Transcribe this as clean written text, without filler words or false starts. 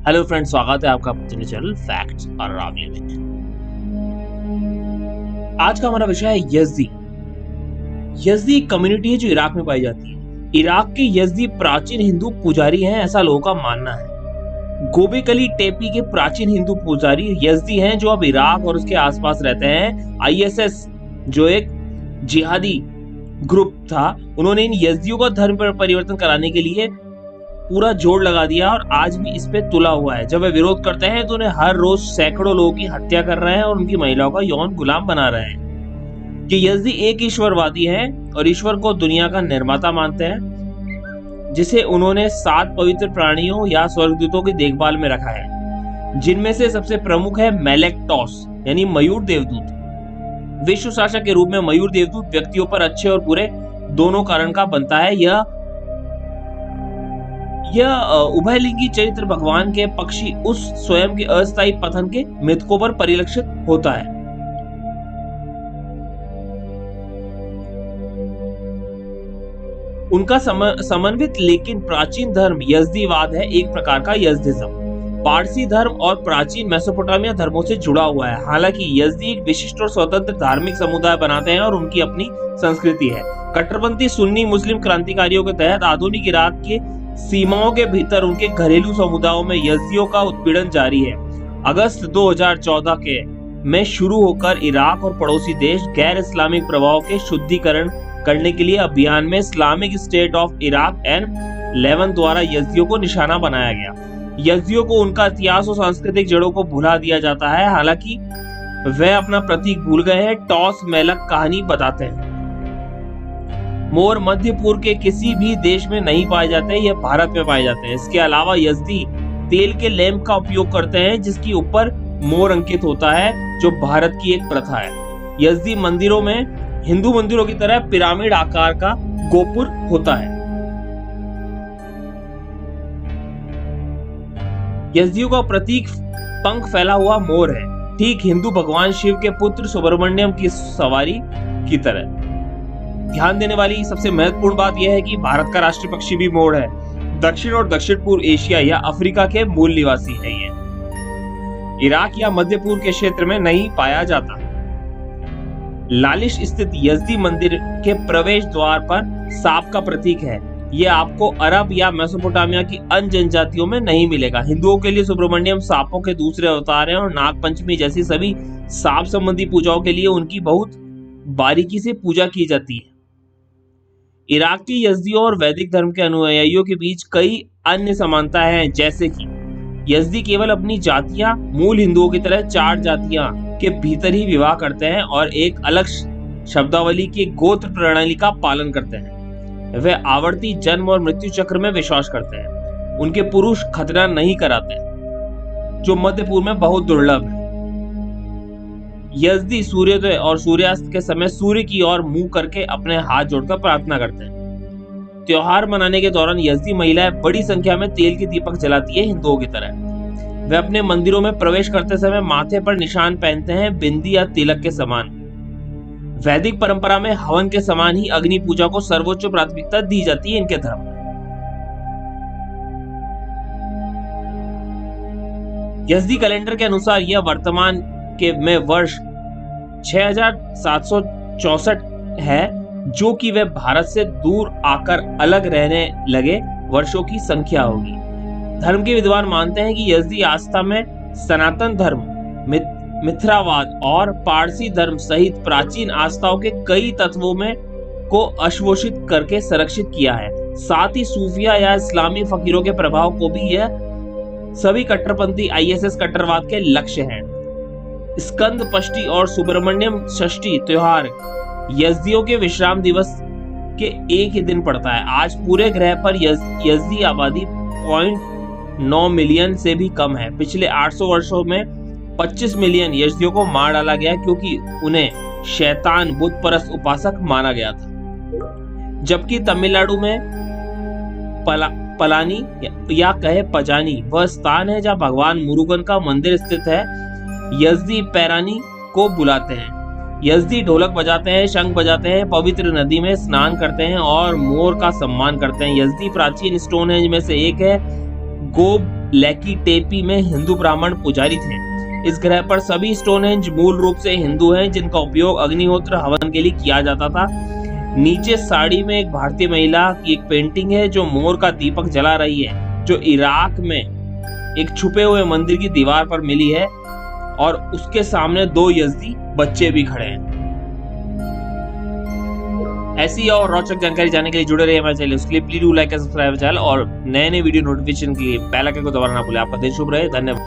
Hello friends, स्वागत है आपका अपने चैनल फैक्ट्स और रावली में। आज का हमारा विषय है यज़दी। यज़दी एक कम्युनिटी है जो इराक में पाई जाती है। इराक के यज़दी प्राचीन हिंदू पुजारी हैं, ऐसा लोगों का मानना है। गोबेकली टेपी के प्राचीन हिंदू पुजारी यज़दी हैं जो अब इराक और उसके आसपास रहते हैं। आईएसएस जो एक जिहादी ग्रुप था, उन्होंने इन यज़दियों का धर्म पर परिवर्तन कराने के लिए पूरा जोर लगा दिया और आज भी इस पे तुला हुआ है। जब वे विरोध करते हैं तो उन्हें हर रोज सैकड़ों लोगों की हत्या कर रहे हैं और उनकी महिलाओं का यौन गुलाम बना रहे हैं। कि यज़दी एक ईश्वरवादी हैं और ईश्वर को दुनिया का निर्माता मानते हैं, जिसे उन्होंने 7 पवित्र प्राणियों या स्वर्गदूतों की देखभाल में रखा है, जिनमें से सबसे प्रमुख है मेलेक्टोस यानी मयूर देवदूत। विश्व शासक के रूप में मयूर देवदूत व्यक्तियों पर अच्छे और बुरे दोनों कारण का बनता है। यह उभयलिंगी चरित्र भगवान के पक्षी उस स्वयं के अस्थायी पतन के मृतकों पर परिलक्षित होता है। उनका समन्वित लेकिन प्राचीन धर्म यज़दीवाद है, एक प्रकार का यज़दिज्म। पारसी धर्म और प्राचीन मेसोपोटामिया धर्मों से जुड़ा हुआ है। हालांकि यज़दी एक विशिष्ट और स्वतंत्र धार्मिक समुदाय बनाते हैं और उनकी अपनी संस्कृति है। कट्टरपंथी सुन्नी मुस्लिम क्रांतिकारियों के तहत आधुनिक इराक के सीमाओं के भीतर उनके घरेलू समुदायों में यज़दियों का उत्पीड़न जारी है। अगस्त 2014 के में शुरू होकर इराक और पड़ोसी देश गैर इस्लामिक प्रभाव के शुद्धिकरण करने के लिए अभियान में Islamic State of Iraq and Levant द्वारा यज़दियों को निशाना बनाया गया। यज़दियों को उनका इतिहास और सांस्कृतिक जड़ों को भुला दिया जाता है। हालांकि वे अपना प्रतीक भूल गए हैं। टॉस मेलक कहानी बताते हैं मोर मध्य पूर्व के किसी भी देश में नहीं पाए जाते, ये भारत में पाए जाते हैं। इसके अलावा यज़दी तेल के लैंप का उपयोग करते हैं जिसके ऊपर मोर अंकित होता है, जो भारत की एक प्रथा है। यज़दी मंदिरों में हिंदू मंदिरों की तरह पिरामिड आकार का गोपुर होता है। यज़दियों का प्रतीक पंख फैला हुआ मोर है, ठीक हिंदू भगवान शिव के पुत्र सुब्रमण्यम की सवारी की तरह। ध्यान देने वाली सबसे महत्वपूर्ण बात यह है कि भारत का राष्ट्रीय पक्षी भी मोर है। दक्षिण और दक्षिण पूर्व एशिया या अफ्रीका के मूल निवासी है। ये इराक या मध्य पूर्व के क्षेत्र में नहीं पाया जाता। लालिश स्थित यज़दी मंदिर के प्रवेश द्वार पर सांप का प्रतीक है। यह आपको अरब या मेसोपोटामिया की अन्य जनजातियों में नहीं मिलेगा। हिंदुओं के लिए सुब्रमण्यम सांपों के दूसरे अवतार हैं और नाग पंचमी जैसी सभी सांप संबंधी पूजाओं के लिए उनकी बहुत बारीकी से पूजा की जाती है। इराक की यज़दियों और वैदिक धर्म के अनुयायियों के बीच कई अन्य समानताएं हैं, जैसे कि यज़दी केवल अपनी जातियां मूल हिंदुओं की तरह 4 जातियां के भीतर ही विवाह करते हैं और एक अलग शब्दावली की गोत्र प्रणाली का पालन करते हैं। वे आवर्ती जन्म और मृत्यु चक्र में विश्वास करते हैं। उनके पुरुष खतना नहीं कराते, जो मध्य पूर्व में बहुत दुर्लभ है। यज़दी सूर्योदय और सूर्यास्त के समय सूर्य की ओर मुंह करके अपने हाथ जोड़कर प्रार्थना करते हैं। त्योहार मनाने के दौरान यज़दी महिलाएं बड़ी संख्या में तेल के दीपक जलाती है, हिंदुओं की तरह। वे अपने मंदिरों में प्रवेश करते समय माथे पर निशान पहनते हैं, बिंदी या तिलक के समान। वैदिक परंपरा में हवन के समान ही अग्नि पूजा को सर्वोच्च प्राथमिकता दी जाती है इनके धर्म में। यज़दी कैलेंडर के अनुसार यह वर्तमान के में वर्ष 6764 है, जो कि वे भारत से दूर आकर अलग रहने लगे वर्षों की संख्या होगी। धर्म के विद्वान मानते हैं कि यज़दी आस्था में सनातन धर्म, मिथ्रावाद और पारसी धर्म सहित प्राचीन आस्थाओं के कई तत्वों में को अशोषित करके संरक्षित किया है। साथ ही सूफिया या इस्लामी फकीरों के प्रभाव को भी यह सभी कट्टरपंथी आईएसएस कट्टरवाद के लक्ष्य हैं। स्कंद षष्ठी और सुब्रमण्यम षष्ठी त्योहार यज़दियों के विश्राम दिवस के एक ही दिन पड़ता है। आज पूरे ग्रह पर यज़दी आबादी 0.9 मिलियन से भी कम है। पिछले 800 वर्षों में 25 मिलियन यज़दियों को मार डाला गया क्योंकि उन्हें शैतान बुत परस्त उपासक माना गया था। जबकि तमिलनाडु में पलानी या कहे पजानी वह स्थान है जहाँ भगवान मुरुगन का मंदिर स्थित है। यज़दी पैरानी को बुलाते हैं। यज़दी ढोलक बजाते हैं, शंख बजाते हैं, पवित्र नदी में स्नान करते हैं और मोर का सम्मान करते हैं। यज़दी प्राचीन स्टोनहेंज में से एक है। लेकी टेपी में हिंदू ब्राह्मण पुजारी थे। इस ग्रह पर सभी स्टोनहेंज मूल रूप से हिंदू हैं, जिनका उपयोग अग्निहोत्र हवन के लिए किया जाता था। नीचे साड़ी में एक भारतीय महिला की एक पेंटिंग है जो मोर का दीपक जला रही है, जो इराक में एक छुपे हुए मंदिर की दीवार पर मिली है, और उसके सामने 2 यज़दी बच्चे भी खड़े हैं। ऐसी और रोचक जानकारी जानने के लिए जुड़े रहिए हमारे चैनल। उसके लिए please do like and subscribe channel, और नए वीडियो नोटिफिकेशन के लिए बेल आइकन को दबाना ना भूलें। आपका दिन शुभ रहे। धन्यवाद।